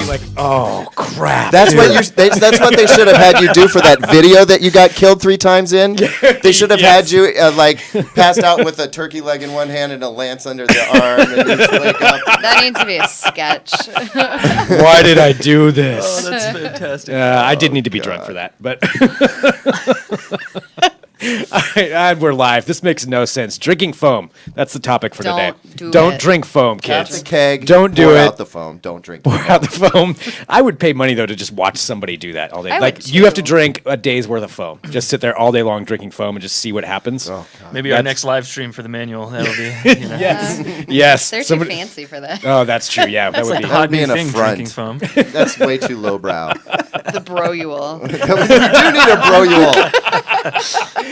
like, oh crap. That's what that's what they should have had you do for that video that you got killed 3 times in. They should have had you like passed out with a turkey leg in one hand and a lance under the arm, and you just wake up. That needs to be a sketch. Why did I do this? Oh, that's fantastic. I did need to be drunk for that, but. All right, we're live. This makes no sense. Drinking foam. That's the topic for today. Don't drink foam, kids. That's a keg. Don't do pour it. out the foam. Don't drink. Pour out the foam. I would pay money though to just watch somebody do that all day. I Like would you have to too. drink a day's worth of foam. Just sit there all day long drinking foam and just see what happens. Oh, God. Maybe our next live stream for the manual. That'll be. You know. Yes. They're Somebody- too fancy for that. Oh, that's true. Yeah, that That's would like be. the hot be new an thing, affront. drinking foam. That's way too lowbrow. The broual. You do need a bro-you-all.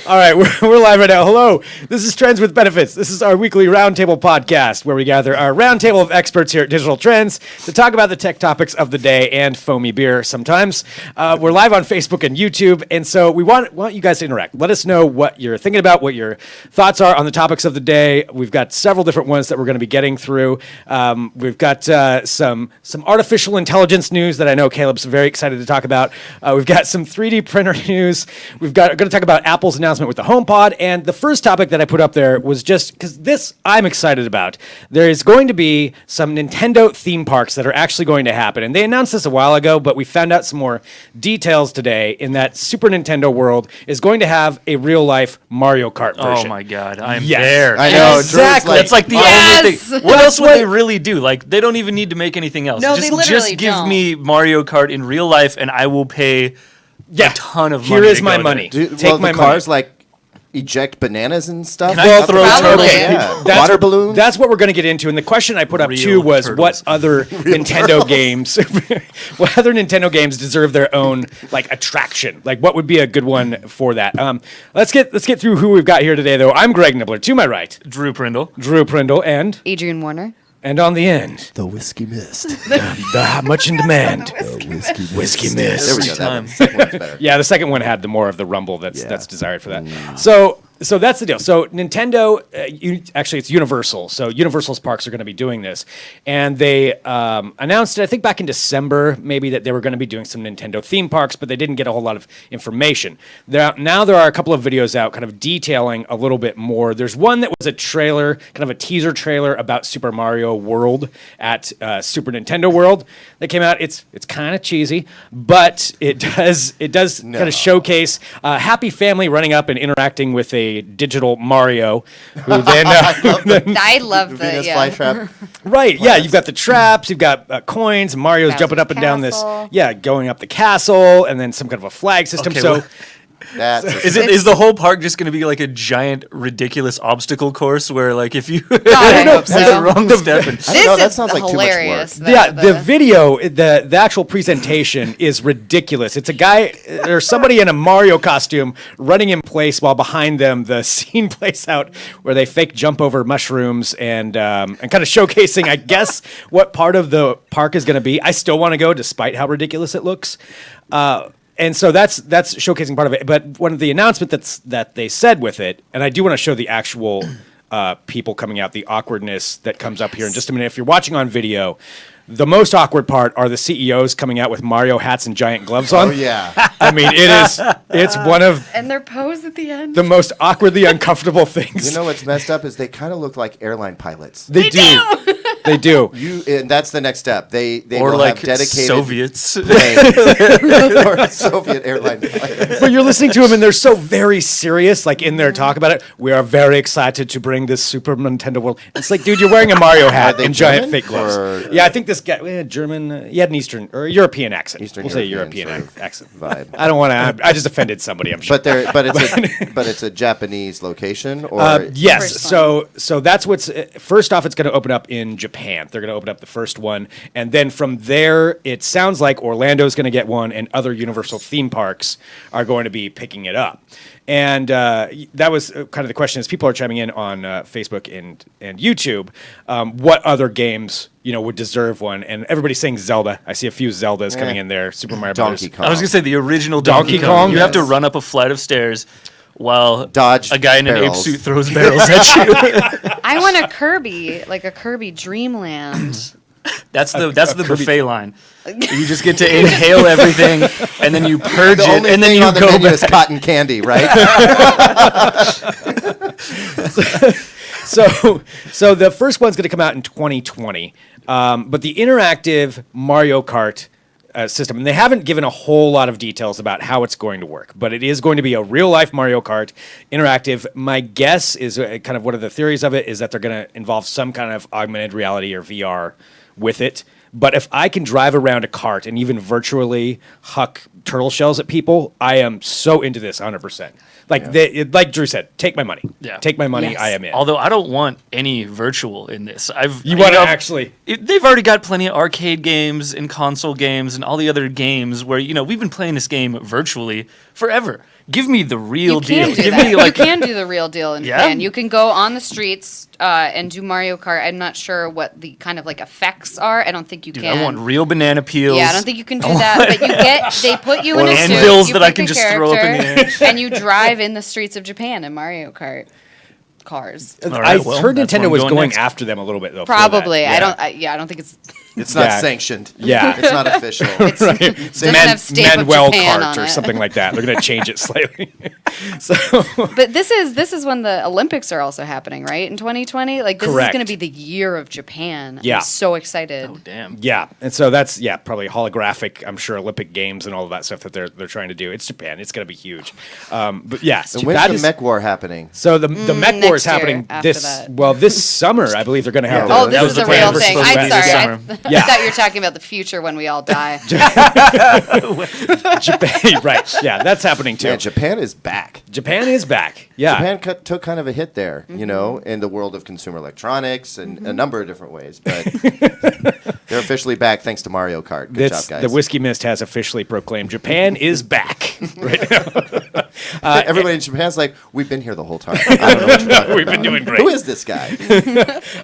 All right, we're live right now. Hello, this is Trends with Benefits. This is our weekly roundtable podcast where we gather our roundtable of experts here at Digital Trends to talk about the tech topics of the day and foamy beer sometimes. We're live on Facebook and YouTube, and so we want you guys to interact. Let us know what you're thinking about, what your thoughts are on the topics of the day. We've got several different ones that we're going to be getting through. We've got some artificial intelligence news that I know Caleb's very excited to talk about. We've got some 3D printer news. We've got going to talk about Apple's announcement with the HomePod, and the first topic that I put up there was just because this I'm excited about. There is going to be some Nintendo theme parks that are actually going to happen, and they announced this a while ago, but we found out some more details today in that Super Nintendo World is going to have a real-life Mario Kart version. Oh my God, I'm Yes. there. I know. Exactly. That's like the Yes! only thing. What else would they really do? Like, they don't even need to make anything else. No, they just literally give don't. me Mario Kart in real life, and I will pay a ton of money. Here is to my go money. there. Take my the money. cars like eject bananas and stuff. Can I throw Probably. turtles? Yeah. Water balloons. That's what we're going to get into. And the question I put up Real too was turtles. what other Nintendo games, what other Nintendo games deserve their own like attraction? Like what would be a good one for that? Let's get through who we've got here today though. I'm Greg Nibbler. To my right, Drew Prindle. Drew Prindle, and Adrian Warner. on the end, the whiskey mist. the much in demand whiskey mist. There we go. Time. That one's better. Yeah, the second one had the more of the rumble that's Yeah. desired for that. So that's the deal. So Nintendo, actually it's Universal. So Universal's parks are going to be doing this, and they announced it I think back in December maybe that they were going to be doing some Nintendo theme parks, but they didn't get a whole lot of information. Now there are a couple of videos out kind of detailing a little bit more. There's one that was a trailer, kind of a teaser trailer about Super Mario World at Super Nintendo World that came out. It's kind of cheesy, but it does kind of showcase a happy family running up and interacting with a digital Mario, who then I love the Venus flytrap. right, yeah, you've got the traps, you've got coins, Mario's Bowser's jumping up and down this, castle. going up the castle, and then some kind of a flag system. Okay, so. well- That's Is the whole park just going to be like a giant, ridiculous obstacle course where, like, if you I hope have the so. wrong step, and I don't know, This that is sounds like too much work. hilarious. Yeah, the video, the actual presentation is ridiculous. It's a guy or somebody in a Mario costume running in place while behind them the scene plays out where they fake jump over mushrooms and kind of showcasing, I guess, what part of the park is going to be. I still want to go despite how ridiculous it looks. And so that's showcasing part of it. But one of the announcements that they said with it, and I do want to show the actual people coming out, the awkwardness that comes up here in just a minute. If you're watching on video, the most awkward part are the CEOs coming out with Mario hats and giant gloves on. Oh yeah. I mean, it's one of And their pose at the end. the most awkwardly uncomfortable things. You know what's messed up is they kind of look like airline pilots. They do. They do. And that's the next step. They or will like have dedicated Soviets. planes. Or Soviet airline pilots. But you're listening to them, and they're so very serious, like in their talk about it. We are very excited to bring this Super Nintendo World. It's like, dude, you're wearing a Mario hat they and giant German, fake gloves. or- Yeah, I think this guy, German, he had an Eastern or European accent. Eastern we'll say European European sort of accent. vibe. I don't want to. I just offended somebody. I'm sure. But it's a Japanese location, or Yes. First So that's what's first off. It's going to open up in Japan. They're going to open up the first one, and then from there, it sounds like Orlando's going to get one, and other Universal theme parks are going to be picking it up. And that was kind of the question as people are chiming in on Facebook and YouTube. What other games would deserve one? And everybody's saying Zelda. I see a few Zeldas coming in there. Super Mario Donkey Brothers. Kong. I was gonna say the original Donkey Donkey Kong? Kong. You have to Yes. run up a flight of stairs while Dodge a guy in an ape barrels. suit throws barrels at you. I want a Kirby, like a Kirby Dreamland. That's the Kirby- buffet line. You just get to inhale everything, and then you purge The it, only and then thing you on the go menu back. is cotton candy, right? So the first one's going to come out in 2020, but the interactive Mario Kart system, and they haven't given a whole lot of details about how it's going to work, but it is going to be a real life Mario Kart interactive. My guess is kind of one of the theories of it is that they're going to involve some kind of augmented reality or VR with it. But if I can drive around a cart and even virtually huck turtle shells at people, I am so into this 100%. Like Drew said, take my money. Yeah. Take my money. Yes. I am in. Although I don't want any virtual in this. You want to actually? They've already got plenty of arcade games and console games and all the other games where we've been playing this game virtually forever. Give me the real You deal. can do Give that. me You can do the real deal in Yeah? Japan. You can go on the streets and do Mario Kart. I'm not sure what the kind of like effects are. I don't think you Dude, can. I want real banana peels. Yeah, I don't think you can do that. But they put you in a suit. anvils You that I pick can a just throw up in the character, and you drive in the streets of Japan in Mario Kart cars. All I right, well, heard that's where Nintendo I'm was going going next. after them a little bit though. for Probably. that. I don't think it's. It's not Yeah. sanctioned. Yeah. It's not official. Right. doesn't have stamp of Manuel Japan Kart on or it. something like that. They're going to change it slightly. So But this is when the Olympics are also happening, right? In 2020, like this Correct. is going to be the year of Japan. Yeah. I'm so excited. Oh damn. yeah, and so that's probably holographic. I'm sure Olympic Games and all of that stuff that they're trying to do. It's Japan. It's going to be huge. But yes, And when's that the is- mech war happening? So the mech war is next year happening after that. this summer. I believe they're going to have. Yeah. Oh, the- this That is was a the real plan. thing. Supposed to I'm be this sorry. summer. I Yeah. thought you were talking about the future when we all die. Japan, right? Yeah, that's happening too. Man, Japan is back. Japan is back. Yeah. Japan took kind of a hit there, in the world of consumer electronics and a number of different ways. But they're officially back thanks to Mario Kart. Good job, guys. The Whiskey Mist has officially proclaimed Japan is back. Right now. Everybody in Japan's like, we've been here the whole time. I don't know what you're talking We've been about. doing great. Who is this guy?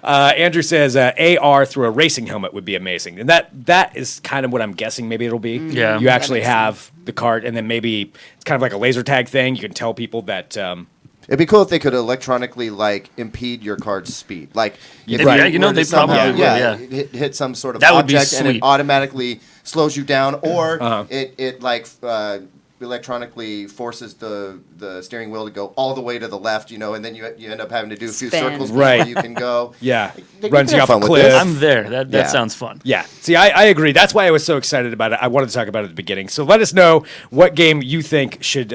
Andrew says AR through a racing helmet would be amazing, and that is kind of what I'm guessing. Maybe it'll be. Yeah. you actually makes have the cart, and then maybe it's kind of like a laser tag thing. You can tell people that. It'd be cool if they could electronically impede your car's speed. Like, if Right. you Yeah, were to they probably somehow- would, yeah. hit some sort of That would be object and it sweet. automatically slows you down, or Uh-huh. it electronically forces the steering wheel to go all the way to the left, and then you end up having to do a few Spin. circles Right. before you can go. Yeah, They runs can you have off a fun with cliff. this. I'm there. That Yeah. sounds fun. Yeah. See, I agree. That's why I was so excited about it. I wanted to talk about it at the beginning. So let us know what game you think should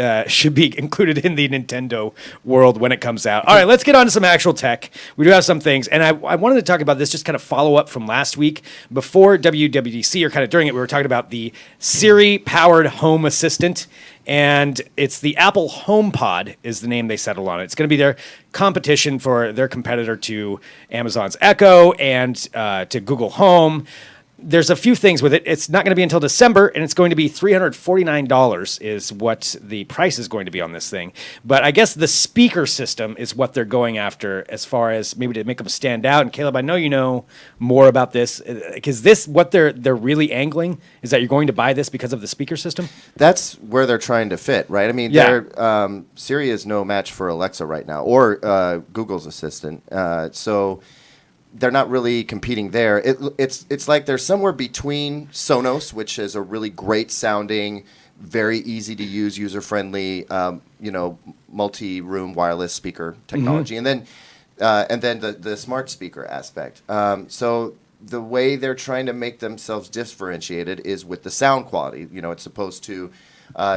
be included in the Nintendo world when it comes out. All right, let's get on to some actual tech. We do have some things, and I wanted to talk about this, just kind of follow up from last week. Before WWDC, or kind of during it, we were talking about the Siri-powered home assistant. And it's the Apple HomePod is the name they settled on. It's going to be their competition for their competitor to Amazon's Echo and to Google Home. There's a few things with it. It's not going to be until December, and it's going to be $349 is what the price is going to be on this thing. But I guess the speaker system is what they're going after as far as maybe to make them stand out. And Caleb, I know you know more about this. Because this, what they're really angling is that you're going to buy this because of the speaker system? That's where they're trying to fit, right? I mean, Yeah. Siri is no match for Alexa right now, or Google's assistant. So they're not really competing there. It's like they're somewhere between Sonos, which is a really great sounding, very easy to use, user friendly, multi-room wireless speaker technology, and then the smart speaker aspect. So the way they're trying to make themselves differentiated is with the sound quality. It's supposed to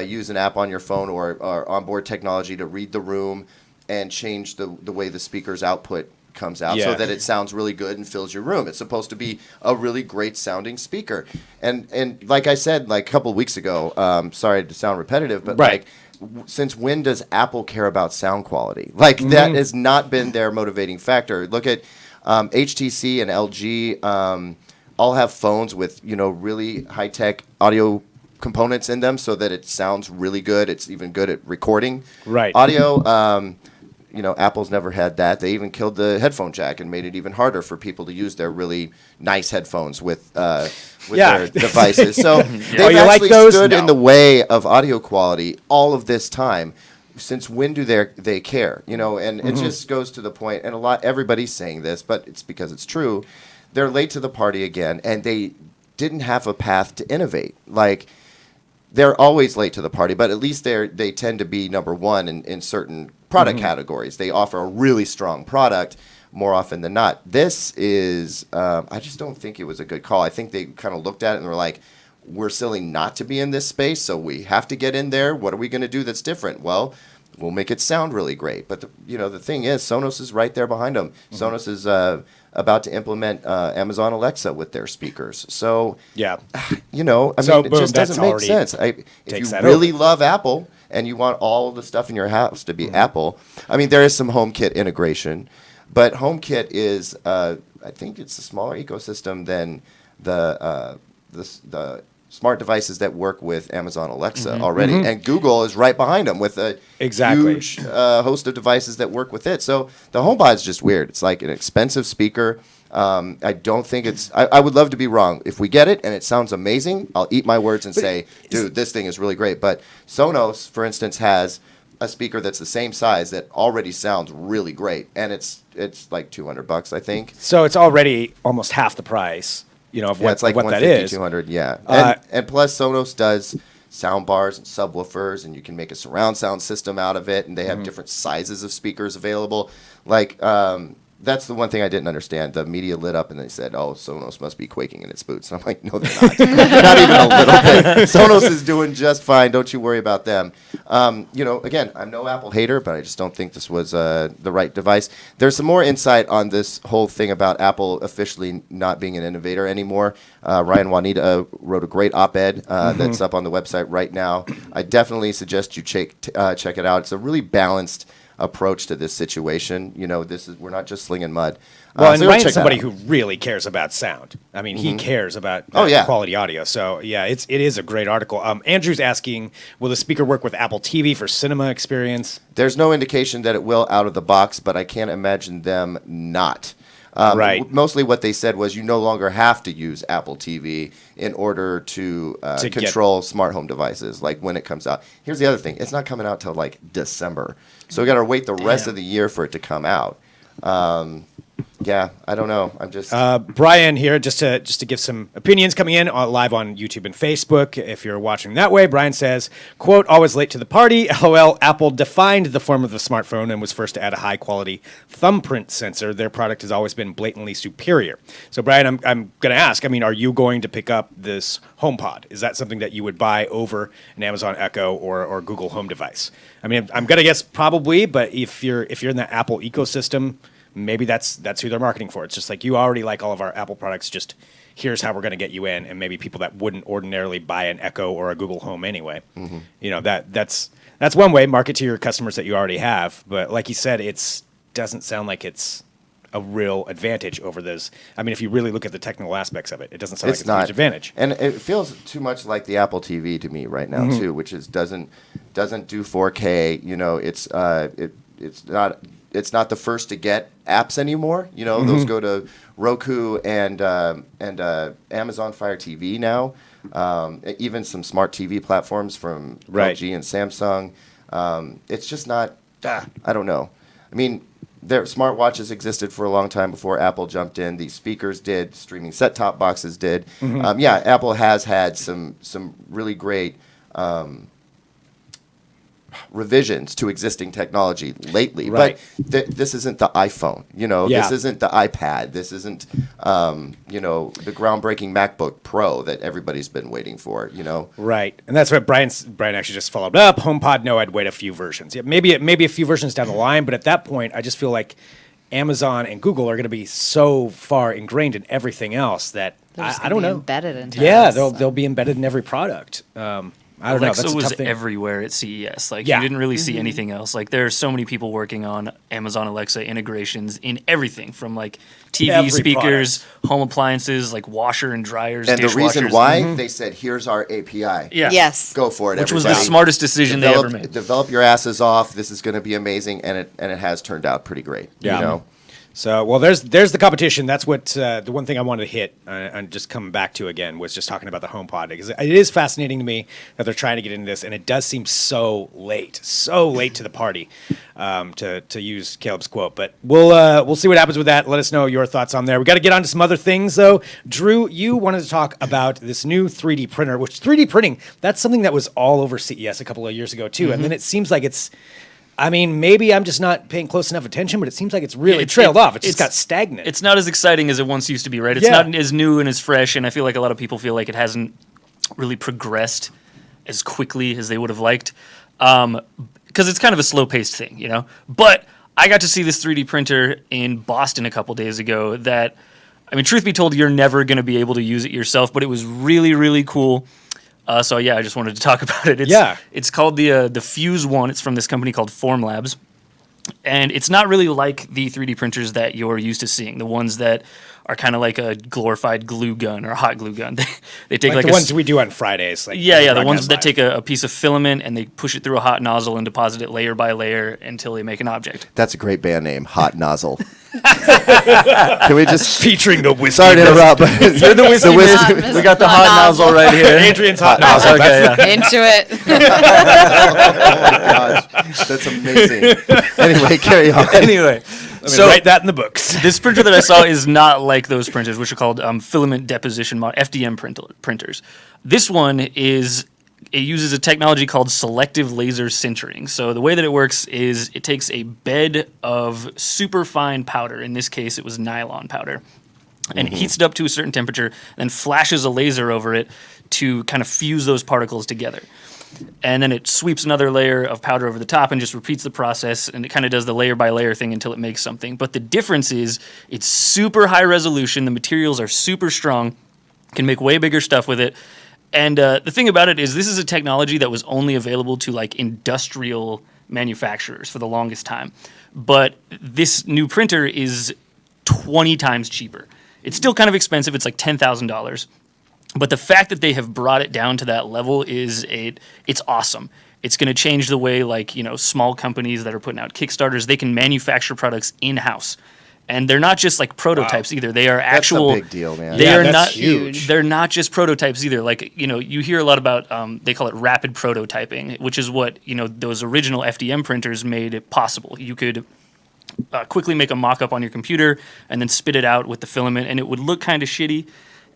use an app on your phone or onboard technology to read the room and change the way the speaker's output comes out so Yeah. that it sounds really good and fills your room. It's supposed to be a really great sounding speaker. And like I said, like a couple of weeks ago, sorry to sound repetitive, but Right. since when does Apple care about sound quality? That has not been their motivating factor. Look at HTC and LG all have phones with, really high-tech audio components in them so that it sounds really good. It's even good at recording Right. audio. Apple's never had that. They even killed the headphone jack and made it even harder for people to use their really nice headphones with Yeah. their devices. So Oh, they've you like actually those? stood No. in the way of audio quality all of this time. Since when do they care? And it just goes to the point, and everybody's saying this, but it's because it's true, they're late to the party again, and they didn't have a path to innovate. Like, they're always late to the party, but at least they tend to be number one in certain product categories. They offer a really strong product more often than not. This is, I just don't think it was a good call. I think they kind of looked at it and were like, we're silly not to be in this space, so we have to get in there. What are we going to do that's different? Well, we'll make it sound really great. But the thing is, Sonos is right there behind them. Sonos is about to implement Amazon Alexa with their speakers. So Yeah. I mean, it just doesn't make sense. If takes you that really love Apple and you want all the stuff in your house to be Apple, I mean, there is some HomeKit integration, but HomeKit is, I think it's a smaller ecosystem than the smart devices that work with Amazon Alexa already. And Google is right behind them with a huge host of devices that work with it. So the HomePod is just weird. It's like an expensive speaker. I don't think it's... I would love to be wrong. If we get it and it sounds amazing, I'll eat my words and say, dude, this thing is really great. But Sonos, for instance, has a speaker that's the same size that already sounds really great. And it's like $200, I think. So it's already almost half the price, of Yeah, it's like what that 150, is. 200, yeah. And plus, Sonos does sound bars and subwoofers, and you can make a surround sound system out of it, and they have different sizes of speakers available. Like, that's the one thing I didn't understand. The media lit up, and they said, oh, Sonos must be quaking in its boots. And I'm like, no, they're not. Not even a little bit. Sonos is doing just fine. Don't you worry about them. Again, I'm no Apple hater, but I just don't think this was the right device. There's some more insight on this whole thing about Apple officially not being an innovator anymore. Ryan Juanita wrote a great op-ed that's up on the website right now. I definitely suggest you check it out. It's a really balanced approach to this situation. We're not just slinging mud. Well, and so Ryan's check that somebody out. who really cares about sound. I mean, he cares about yeah. quality audio. So, yeah, it is a great article. Andrew's asking, will the speaker work with Apple TV for cinema experience? There's no indication that it will out of the box, but I can't imagine them not. Right. Mostly what they said was you no longer have to use Apple TV in order to control smart home devices, like when it comes out. Here's the other thing. It's not coming out till like December. So we got to wait the rest of the year for it to come out. Yeah, I don't know. I'm just Brian here, just to give some opinions coming in live on YouTube and Facebook. If you're watching that way, Brian says, quote, always late to the party. LOL, Apple defined the form of the smartphone and was first to add a high-quality thumbprint sensor. Their product has always been blatantly superior. So, Brian, I'm going to ask, I mean, are you going to pick up this HomePod? Is that something that you would buy over an Amazon Echo or Google Home device? I mean, I'm going to guess probably, but if you're in the Apple ecosystem, maybe that's who they're marketing for. It's just like, you already like all of our Apple products, just here's how we're going to get you in. And maybe people that wouldn't ordinarily buy an Echo or a Google Home anyway. That's one way, market to your customers that you already have. But like you said, it doesn't sound like it's a real advantage over those. I mean, if you really look at the technical aspects of it, it doesn't sound like it's a huge advantage. And it feels too much like the Apple TV to me right now too, which is doesn't do 4K. It's not the first to get apps anymore. Those go to Roku and Amazon Fire TV now. Even some smart TV platforms from LG and Samsung. It's just not. I don't know. I mean, their smartwatches existed for a long time before Apple jumped in. These speakers did. Streaming set-top boxes did. Apple has had some really great revisions to existing technology lately, but this isn't the iPhone, this isn't the iPad, this isn't the groundbreaking MacBook Pro that everybody's been waiting for, Right, and that's what Brian actually just followed up. HomePod, no, I'd wait a few versions. Yeah, maybe a few versions down the line, but at that point, I just feel like Amazon and Google are going to be so far ingrained in everything else that I don't know. Embedded into they'll be embedded in every product. I don't know. Alexa That's a was tough thing. everywhere at CES. Like, Yeah. you didn't really see anything else. Like, there are so many people working on Amazon Alexa integrations in everything from, like, TV Every speakers, home appliances, like washer and dryers, And the reason dishwashers. why they said, here's our API. Yeah. Yes. Go for it, Which was the everybody. smartest decision they ever made. Develop your asses off. This is going to be amazing, and it has turned out pretty great. Yeah. So, well, there's the competition. That's what the one thing I wanted to hit and just come back to again was just talking about the HomePod, because it is fascinating to me that they're trying to get into this, and it does seem so late to the party, to use Caleb's quote. But we'll see what happens with that. Let us know your thoughts on there. We got to get on to some other things though. Drew, you wanted to talk about this new 3D printer, which 3D printing, that's something that was all over CES a couple of years ago too, and then it seems like it's. I mean, maybe I'm just not paying close enough attention, but it seems like it's really trailed off. It just got stagnant. It's not as exciting as it once used to be, right? It's not as new and as fresh, and I feel like a lot of people feel like it hasn't really progressed as quickly as they would have liked, because it's kind of a slow-paced thing, you know? But I got to see this 3D printer in Boston a couple days ago that, I mean, truth be told, you're never going to be able to use it yourself, but it was really, really cool. So yeah, I just wanted to talk about it. It's called the Fuse One. It's from this company called Formlabs, and it's not really like the 3D printers that you're used to seeing. The ones that are kind of like a glorified glue gun or a hot glue gun. They take like the ones we do on Fridays. The ones that take a piece of filament and they push it through a hot nozzle and deposit it layer by layer until they make an object. That's a great band name, Hot Nozzle. Can we just featuring the whiskey? Sorry to interrupt, but you're the whiskey. We got the hot nozzle right here. Adrian's hot nozzle. Okay, yeah. Into it. Oh my gosh, that's amazing. Anyway, carry on. Anyway, so write that in the books. This printer that I saw is not like those printers, which are called filament deposition FDM printers. This one it uses a technology called selective laser sintering. So the way that it works is it takes a bed of super fine powder. In this case, it was nylon powder. And it heats it up to a certain temperature, and then flashes a laser over it to kind of fuse those particles together. And then it sweeps another layer of powder over the top and just repeats the process, and it kind of does the layer by layer thing until it makes something. But the difference is it's super high resolution, the materials are super strong, can make way bigger stuff with it. And the thing about it is this is a technology that was only available to like industrial manufacturers for the longest time. But this new printer is 20 times cheaper. It's still kind of expensive. It's like $10,000. But the fact that they have brought it down to that level it's awesome. It's going to change the way small companies that are putting out Kickstarters, they can manufacture products in-house. And they're not just like prototypes either. They are actual. That's a big deal, man. That's not huge. They're not just prototypes either. You hear a lot about they call it rapid prototyping, which is what those original FDM printers made it possible. You could quickly make a mock-up on your computer and then spit it out with the filament, and it would look kind of shitty,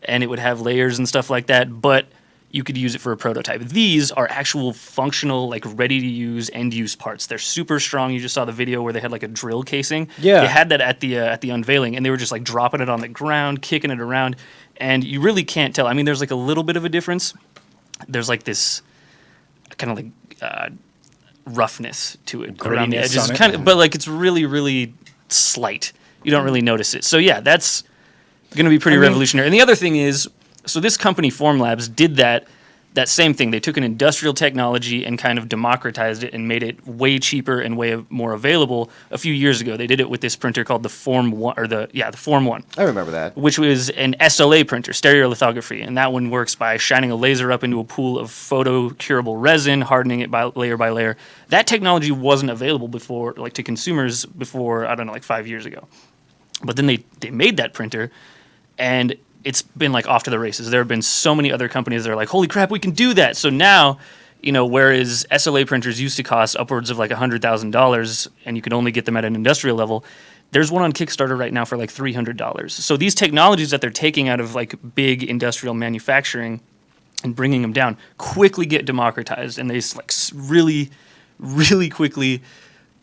and it would have layers and stuff like that. But you could use it for a prototype. These are actual functional, ready-to-use, end-use parts. They're super strong. You just saw the video where they had a drill casing. Yeah. They had that at the unveiling, and they were just dropping it on the ground, kicking it around, and you really can't tell. I mean, there's a little bit of a difference. There's this kind of roughness to it around the edges, but it's really, really slight. You don't really notice it. So yeah, that's going to be pretty revolutionary. And the other thing is, so this company, Formlabs, did that same thing. They took an industrial technology and kind of democratized it and made it way cheaper and way more available a few years ago. They did it with this printer called the Form 1, the Form 1. I remember that. Which was an SLA printer, stereolithography, and that one works by shining a laser up into a pool of photo-curable resin, hardening it by layer. That technology wasn't available before, to consumers before, 5 years ago. But then they made that printer, and it's been off to the races. There have been so many other companies that are holy crap, we can do that. So now, whereas SLA printers used to cost upwards of $100,000 and you could only get them at an industrial level, there's one on Kickstarter right now for $300. So these technologies that they're taking out of big industrial manufacturing and bringing them down quickly get democratized, and they just really, really quickly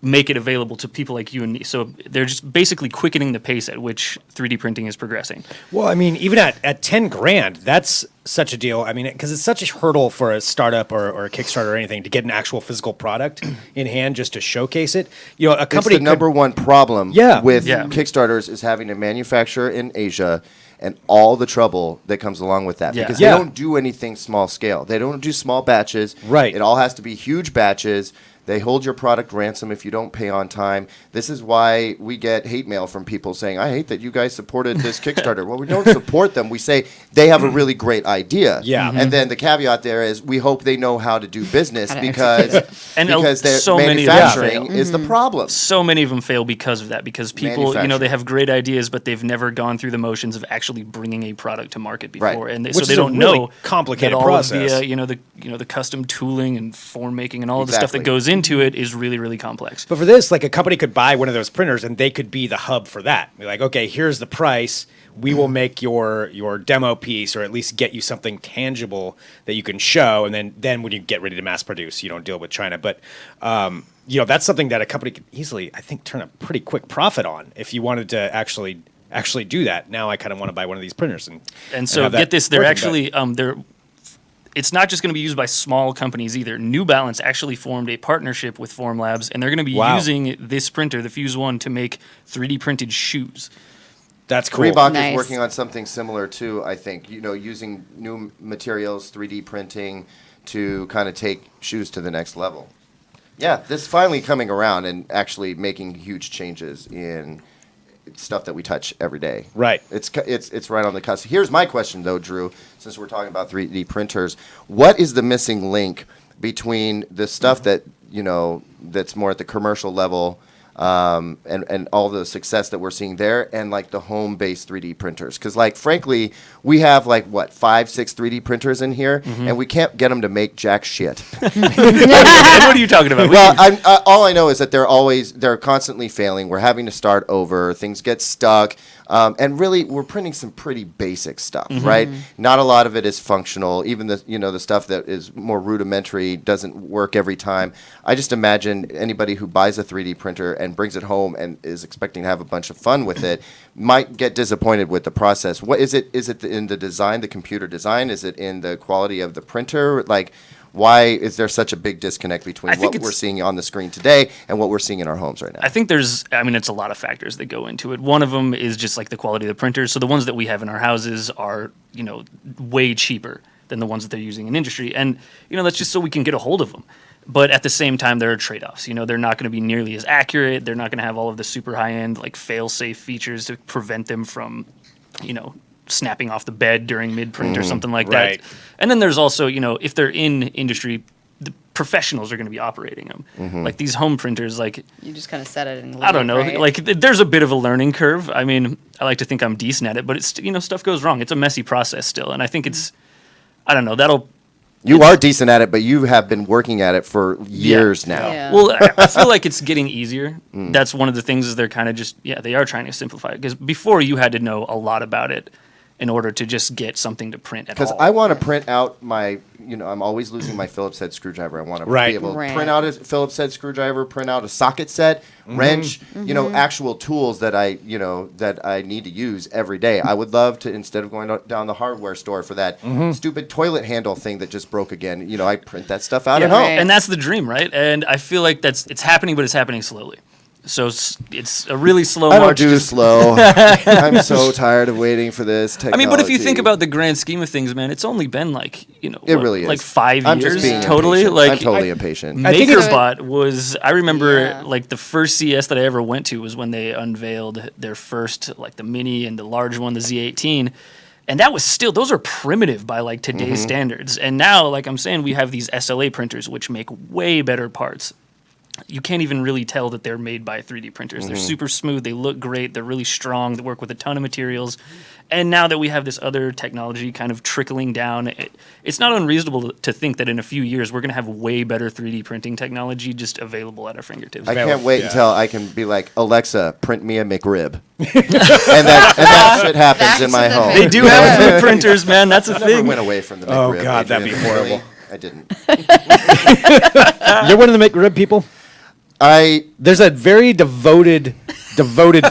make it available to people like you and me. So they're just basically quickening the pace at which 3D printing is progressing. Well, I mean, even at 10 grand, that's such a deal. I mean, because it's such a hurdle for a startup or a Kickstarter or anything to get an actual physical product in hand just to showcase it. A company. It's the number one problem with Yeah. Kickstarters is having to manufacture in Asia and all the trouble that comes along with that. Yeah. Because Yeah. they don't do anything small scale. They don't do small batches. Right. It all has to be huge batches They hold your product ransom if you don't pay on time. This is why we get hate mail from people saying, I hate that you guys supported this Kickstarter. Well, we don't support them. We say they have a really great idea. Yeah. And then the caveat there is we hope they know how to do business because And their so many of them manufacturing fail. is the problem. So many of them fail because of that, because people, they Manufacturing. have great ideas, but they've never gone through the motions of actually bringing a product to market before, Right. and Which so they is a don't really know complicated that all process. of the custom tooling and form making and all of the stuff that Exactly. goes into it is really, really complex. But for this, like a company could buy one of those printers and they could be the hub for that. Be like, okay, here's the price. We will make your demo piece, or at least get you something tangible that you can show, and then when you get ready to mass produce, you don't deal with China. But that's something that a company could easily, I think, turn a pretty quick profit on if you wanted to actually do that. Now I kind of want to buy one of these printers And so have that get this, they're working actually it's not just going to be used by small companies either. New Balance actually formed a partnership with Formlabs, and they're going to be Wow. using this printer, the Fuse One, to make 3D printed shoes. That's cool. Reebok Nice. is working on something similar too, I think. Using new materials, 3D printing to kind of take shoes to the next level. Yeah, this is finally coming around and actually making huge changes in stuff that we touch every day. Right. It's right on the cusp. Here's my question though, Drew, since we're talking about 3D printers. What is the missing link between the stuff that, that's more at the commercial level, and all the success that we're seeing there, and like the home-based 3D printers? Because frankly, we have 5, 6 3D printers in here, and we can't get them to make jack shit. What are you talking about? Well, all I know is that they're constantly failing. We're having to start over. Things get stuck. And really, we're printing some pretty basic stuff, right? Not a lot of it is functional. Even the stuff that is more rudimentary doesn't work every time. I just imagine anybody who buys a 3D printer and brings it home and is expecting to have a bunch of fun with it might get disappointed with the process. What is it? Is it in the design, the computer design? Is it in the quality of the printer? Why is there such a big disconnect between what we're seeing on the screen today and what we're seeing in our homes right now? I think it's a lot of factors that go into it. One of them is just the quality of the printers. So the ones that we have in our houses are, way cheaper than the ones that they're using in industry. And, that's just so we can get a hold of them. But at the same time, there are trade-offs. They're not going to be nearly as accurate. They're not going to have all of the super high-end, fail-safe features to prevent them from, snapping off the bed during mid-print or something like Right. that. And then there's also, if they're in industry, the professionals are going to be operating them. Like these home printers, You just kind of set it and I don't know, right? there's a bit of a learning curve. I mean, I like to think I'm decent at it, but it's, stuff goes wrong. It's a messy process still. And I think I don't know, You are decent at it, but you have been working at it for years now. Yeah. well, I feel like it's getting easier. That's one of the things is they're kind of they are trying to simplify it. Because before you had to know a lot about it in order to just get something to print at all. Because I want to print out my, I'm always losing my Phillips head screwdriver. I want to Right. be able to Right. print out a Phillips head screwdriver, print out a socket set, wrench, actual tools that I need to use every day. I would love to, instead of going down the hardware store for that stupid toilet handle thing that just broke again, I print that stuff out at home. Right. And that's the dream, right? And I feel like it's happening, but it's happening slowly. So it's a really slow I don't march. do slow. I'm so tired of waiting for this technology. But if you think about the grand scheme of things, man, it's only been it really is 5 I'm years. just being Totally, impatient. I'm totally impatient. I think it's- MakerBot was. I remember Yeah. the first CS that I ever went to was when they unveiled their first the mini and the large one, the Z18. And that was still, those are primitive by today's standards. And now, I'm saying, we have these SLA printers which make way better parts. You can't even really tell that they're made by 3D printers. They're super smooth. They look great. They're really strong. They work with a ton of materials. And now that we have this other technology kind of trickling down, it's not unreasonable to think that in a few years we're going to have way better 3D printing technology just available at our fingertips. I can't wait Yeah. until I can be like, Alexa, print me a McRib. and that shit happens Back in my to the home. They do have food printers, man. That's a Never thing. went away from the Oh, McRib. God, that'd Adrian. be horrible. Really? I didn't. You're one of the McRib people? There's a very devoted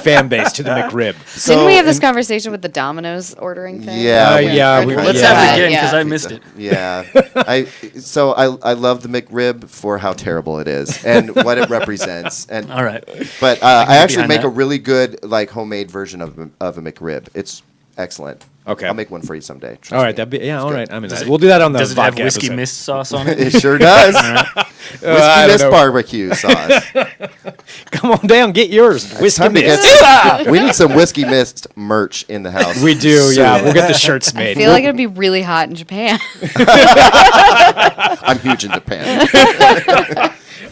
fan base to the McRib. Didn't we have this conversation with the Domino's ordering thing? Yeah, Let's Yeah. have it again because Yeah. I missed it. Yeah, I love the McRib for how terrible it is and what it represents. And All right. but I actually behind make that. a really good homemade version of a McRib. It's excellent. Okay. I'll make one for you someday. Trust All right, me. that'd be all right. I'm in Does that. it- We'll do that on the Does it have vodka whiskey episode. mist sauce on it? It sure does. I Whiskey don't Mist know. barbecue sauce. Come on down, get yours. Whiskey Time to mist. get we need some Whiskey Mist merch in the house. We do, yeah. soon. We'll get the shirts I made. feel like it'd be really hot in Japan. I'm huge in Japan.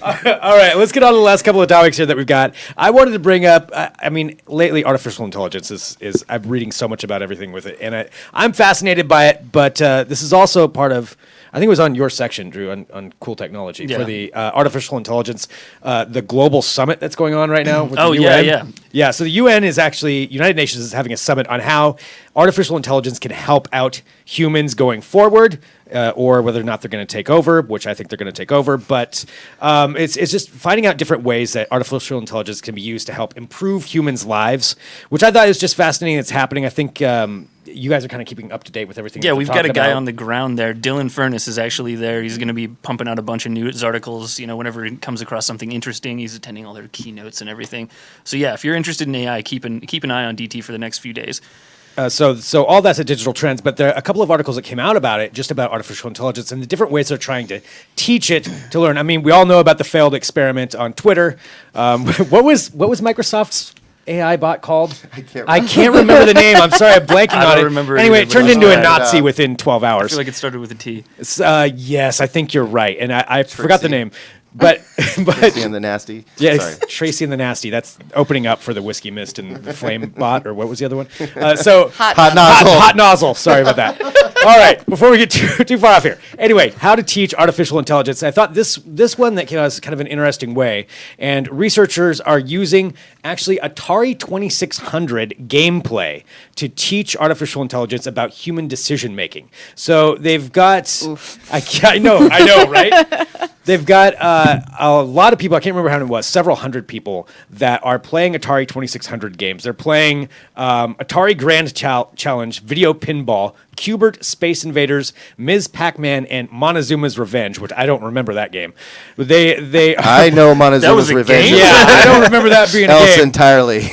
All right, let's get on to the last couple of topics here that we've got. I wanted to bring up, I mean, lately artificial intelligence is I'm reading so much about everything with it, and I'm fascinated by it, but this is also part of, I think it was on your section, Drew, on cool technology, Yeah. for the artificial intelligence, the global summit that's going on right now with Oh, the yeah, UN. yeah. Yeah, so the UN is actually, United Nations is having a summit on how artificial intelligence can help out humans going forward, or whether or not they're going to take over, which I think they're going to take over. But it's just finding out different ways that artificial intelligence can be used to help improve humans' lives, which I thought is just fascinating. It's happening. I think you guys are kind of keeping up to date with everything. Yeah, that we've they're got a talking guy about. on the ground there. Dylan Furness is actually there. He's going to be pumping out a bunch of news articles. You know, whenever he comes across something interesting, he's attending all their keynotes and everything. So yeah, if you're interested in AI, keep an eye on DT for the next few days. So all that's a digital trends, but there are a couple of articles that came out about it, just about artificial intelligence and the different ways they're trying to teach it to learn. I mean, we all know about the failed experiment on Twitter. What was Microsoft's AI bot called? I can't remember the name. I'm sorry, I'm blanking I on don't it. remember Anyway, either, it but turned it was into a bad. Nazi within 12 I hours. feel like it started with a T. Yes, I think you're right, and I forgot the name. But And the nasty. yeah, Sorry. Tracy and the Nasty. That's opening up for the Whiskey Mist and the Flame Bot, or what was the other one? So Hot nozzle. hot nozzle. Sorry about that. All right, before we get too far off here. Anyway, how to teach artificial intelligence. I thought this one that came out is kind of an interesting way, and researchers are using actually Atari 2600 gameplay to teach artificial intelligence about human decision making. So they've got, I know, right? They've got a lot of people, I can't remember how many it was, several hundred people that are playing Atari 2600 games. They're playing Atari Grand Challenge, Video Pinball, Qbert, Space Invaders, Ms. Pac-Man, and Montezuma's Revenge, which I don't remember that game. But they I know That was Montezuma's a Revenge. game? yeah, I don't remember that being a Else game. entirely.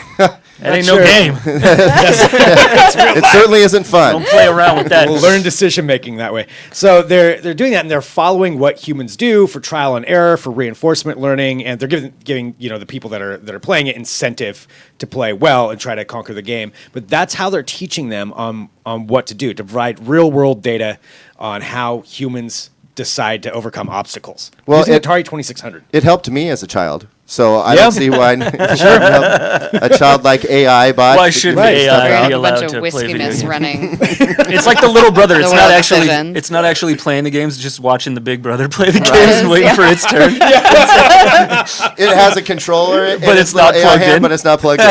That ain't sure. no game. It certainly isn't fun. Don't play around with that. We'll learn decision making that way. So they're doing that, and they're following what humans do for trial and error, for reinforcement learning, and they're giving the people that are playing it incentive to play well and try to conquer the game. But that's how they're teaching them on what to do, to provide real world data on how humans decide to overcome obstacles. Well, Using it- Atari 2600. It helped me as a child. So I Yeah. don't see why a childlike AI bot. Why should Right. the We're AI gonna be have a allowed bunch to of play whiskey video mists games? running. It's like the little brother. It's The not world actually. decisions. It's not actually playing the games. It's just watching the big brother play the games Right. and waiting for its turn. It has a controller, in But its it's not little AI plugged hand, in. but it's not plugged in.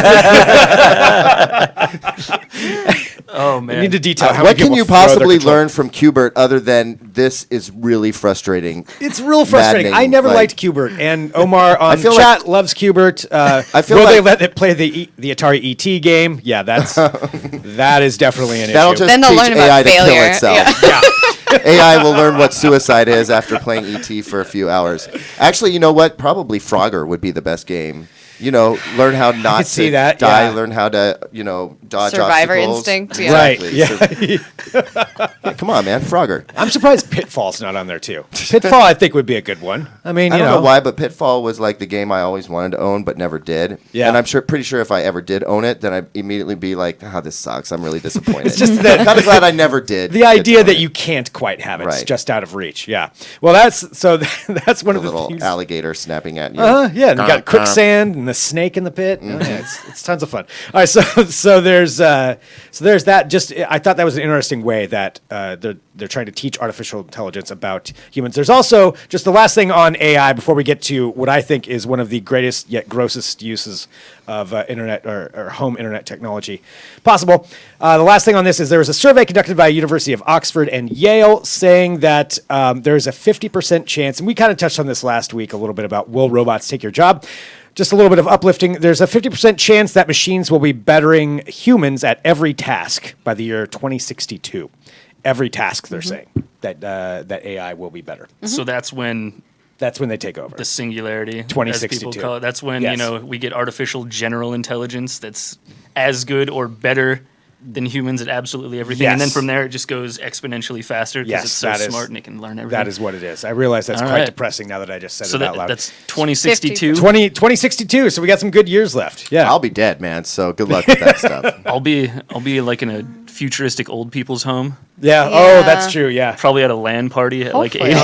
Oh You man. need to detail how What many can people you throw their possibly controller. learn from Qbert other than this is really frustrating? It's real frustrating. Maddening, I never like- liked Qbert, and Omar on feel chat loves Qbert. I feel will they like- let it play the Atari ET game? Yeah, that is definitely an That'll issue. just Then they'll teach learn about AI to kill failure. itself. Yeah. AI will learn what suicide is after playing ET for a few hours. Actually, you know what? Probably Frogger would be the best game. Learn how not could see to that, die, yeah. learn how to, dodge Survivor obstacles. instinct, yeah. Right. Exactly. Yeah. Yeah, come on, man. Frogger. I'm surprised Pitfall's not on there too. Pitfall, I think, would be a good one. I mean, I don't know why, but Pitfall was like the game I always wanted to own but never did. Yeah. And I'm pretty sure if I ever did own it, then I'd immediately be like, this sucks. I'm really disappointed. It's just that- I'm kind of glad I never did. the get to idea own that it. you can't quite have it. It's Right. just out of reach. Yeah. Well, that's one a of the little things. alligator snapping at you. Yeah, and you got quicksand and the snake in the pit. Oh, yeah, it's tons of fun. All right, so there's that. Just I thought that was an interesting way that they're trying to teach artificial intelligence about humans. There's also just the last thing on AI before we get to what I think is one of the greatest yet grossest uses of internet or home internet technology possible. The last thing on this is there was a survey conducted by University of Oxford and Yale saying that there is a 50% chance, and we kind of touched on this last week a little bit about will robots take your job. Just a little bit of uplifting. There's a 50% chance that machines will be bettering humans at every task by the year 2062. Every task, they're saying that AI will be better. So that's when That's when they take over. the singularity, as 2062. people call it. That's when Yes. we get artificial general intelligence that's as good or better than humans at absolutely everything, and then Yes. from there it just goes exponentially faster because Yes, it's so that is- smart and it can learn everything. That is what it is. I realize that's All quite right. depressing now that I just said so it out loud. that's 2062. 2062, so we got some good years left. Yeah. I'll be dead, man. So good luck with that stuff. I'll be like in a futuristic old people's home, yeah. Yeah. Oh, that's true. Yeah. probably at a LAN party at like Hopefully. 8.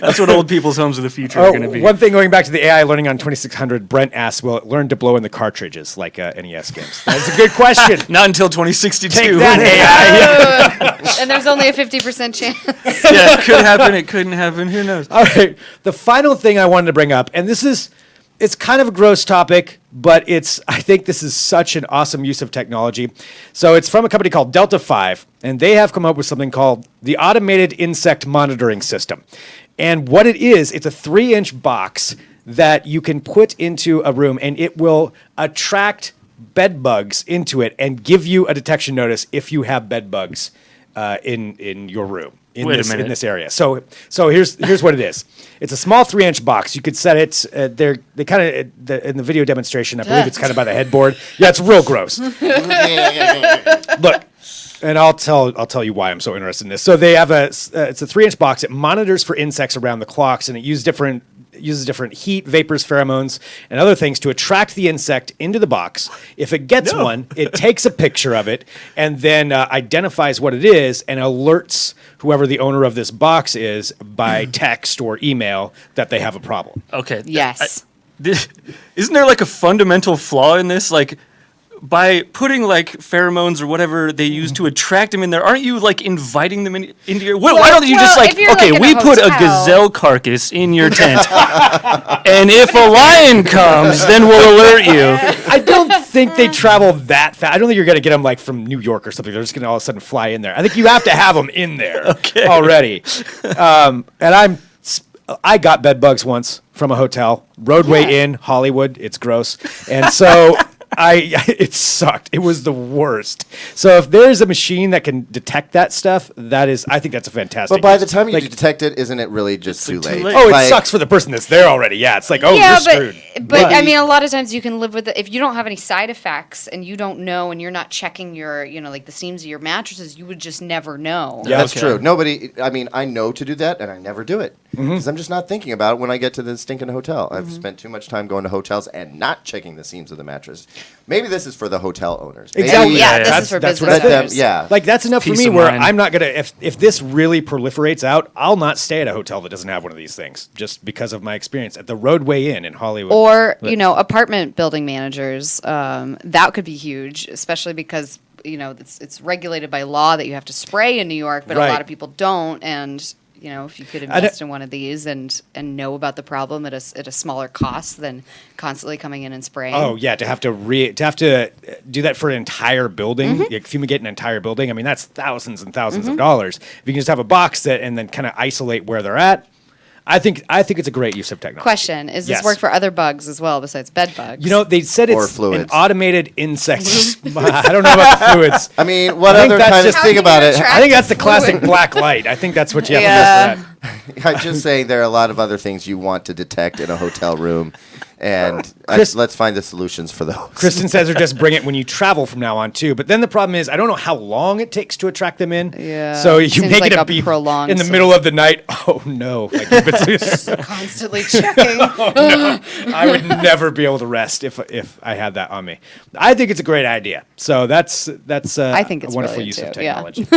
That's what old people's homes of the future are Oh, going to be. one thing going back to the AI learning on 2600, Brent asks, will it learn to blow in the cartridges like NES games? That's a good question. Not until 2062. Take that, AI. And there's only a 50% chance. Yeah, it could happen. It couldn't happen. Who knows? All right. The final thing I wanted to bring up, and it's kind of a gross topic, but I think this is such an awesome use of technology. So it's from a company called Delta 5, and they have come up with something called the Automated Insect Monitoring System. And what it is, it's a 3-inch box that you can put into a room, and it will attract bed bugs into it and give you a detection notice if you have bed bugs in your room. Wait a minute. In this area. So here's what it is. It's a small 3-inch box. You could set it. They kind of in the video demonstration. I believe it's kind of by the headboard. Yeah, it's real gross. Look, and I'll tell you why I'm so interested in this. So they have it's a 3-inch box. It monitors for insects around the clocks, and it uses different heat, vapors, pheromones, and other things to attract the insect into the box. If it gets one, it takes a picture of it and then identifies what it is and alerts whoever the owner of this box is by text or email that they have a problem. Okay. Yes. Isn't there like a fundamental flaw in this? Like, by putting like pheromones or whatever they use to attract them in there, aren't you like inviting them into your? Why don't you just well, like, if you're, okay, like, in we a put a hotel- gazelle carcass in your tent, and if a lion comes, then we'll alert you. I don't think they travel that fast. I don't think you're going to get them like from New York or something. They're just going to all of a sudden fly in there. I think you have to have them in there already. And I got bed bugs once from a hotel, Roadway Inn, Hollywood. It's gross. And so it sucked. It was the worst. So if there's a machine that can detect that stuff, I think that's a fantastic. But by use. the time you Like, detect it, isn't it really just too too late? late. oh, it Like, sucks for the person that's there already. Yeah, it's like, oh, yeah, you're screwed. but I mean, a lot of times you can live with it if you don't have any side effects and you don't know, and you're not checking your, like the seams of your mattresses. You would just never know. Yeah. That's Okay. true. I know to do that, and I never do it because I'm just not thinking about it when I get to the stinking hotel. I've spent too much time going to hotels and not checking the seams of the mattress. Maybe this is for the hotel owners. Maybe, Exactly. Yeah, Yeah, this yeah. is for That's what business I think. owners. Yeah. Like that's enough for Peace me of where mind. I'm not gonna if this really proliferates out, I'll not stay at a hotel that doesn't have one of these things just because of my experience at the Roadway Inn in Hollywood. Or apartment building managers. That could be huge, especially because it's regulated by law that you have to spray in New York, but Right. a lot of people don't. And if you could invest in one of these and know about the problem at a smaller cost than constantly coming in and spraying. Oh yeah, to have to do that for an entire building, like fumigate an entire building. I mean, that's thousands and 1000s of dollars. If you can just have a box and then kind of isolate where they're at, I think it's a great use of technology. Question: Is this Yes. work for other bugs as well besides bed bugs? They said Or it's an fluids. automated insect. I don't know about the fluids. I mean, what I think other that's kind of just- think about it? I think that's the classic black light. I think that's what you have Yeah. to do for that. I'm just saying there are a lot of other things you want to detect in a hotel room, and Chris- let's find the solutions for those. Kristen says, or just bring it when you travel from now on too. But then the problem is, I don't know how long it takes to attract them in. Yeah, So you seems make like it a a beep prolonged in the sleep. middle of the night. Oh no! Like, if it's- constantly checking. I would never be able to rest if I had that on me. I think it's a great idea. So that's I think it's a wonderful brilliant use of too, yeah. technology.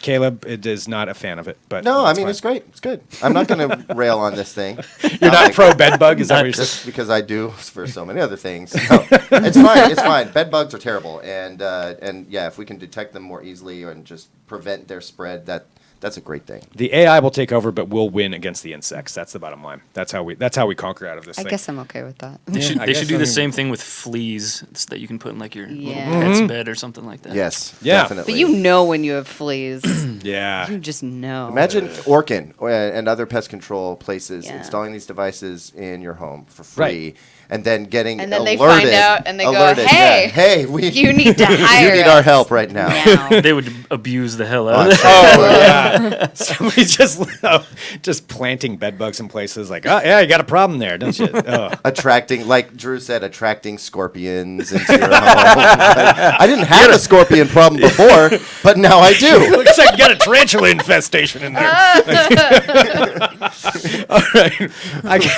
Caleb is not a fan of it, but No, I that's mean fine. it's great. It's good. I'm not going to rail on this thing. You're not pro bed bug, is that what you're saying? Just because I do for so many other things. No, it's fine. It's fine. Bed bugs are terrible, and yeah, if we can detect them more easily and just prevent their spread, that's a great thing. The AI will take over, but we'll win against the insects. That's the bottom line. That's how we conquer out of this I thing. guess I'm okay with that. They should, I they guess should do I the mean- same thing with fleas that you can put in like your Yeah. little pet's bed or something like that. Yes, Yeah. definitely. But you know when you have fleas. Yeah. You just know. Imagine Orkin and other pest control places Yeah. installing these devices in your home for free, Right. and then getting And then they alerted, find out and they go, alerted, "Hey, yeah, hey, we you need to hire you need our us help right now." now. They would abuse the hell out of it. Oh yeah. Somebody's just planting bed bugs in places like, oh, yeah, you got a problem there, don't you? Oh. Attracting, like Drew said, attracting scorpions into your home. Like, I didn't have a scorpion problem before, but now I do. Looks like you got a tarantula infestation in there. All right.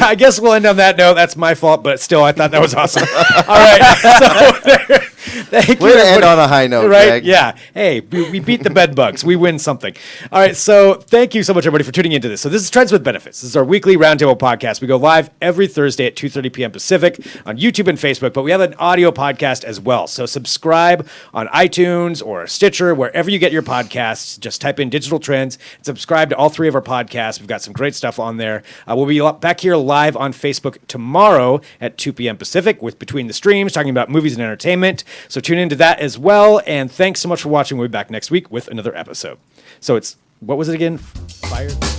I guess we'll end on that note. That's my fault, but still, I thought that was awesome. All right. Thank you. Way to end on a high note, right? Greg. Yeah. Hey, we beat the bed bugs. We win something. All right. So thank you so much, everybody, for tuning into this. So this is Trends with Benefits. This is our weekly roundtable podcast. We go live every Thursday at 2:30 p.m. Pacific on YouTube and Facebook, but we have an audio podcast as well. So subscribe on iTunes or Stitcher, wherever you get your podcasts. Just type in Digital Trends and subscribe to all three of our podcasts. We've got some great stuff on there. We'll be back here live on Facebook tomorrow at 2 p.m. Pacific with Between the Streams, talking about movies and entertainment. So tune into that as well. And thanks so much for watching. We'll be back next week with another episode. So what was it again? Fire?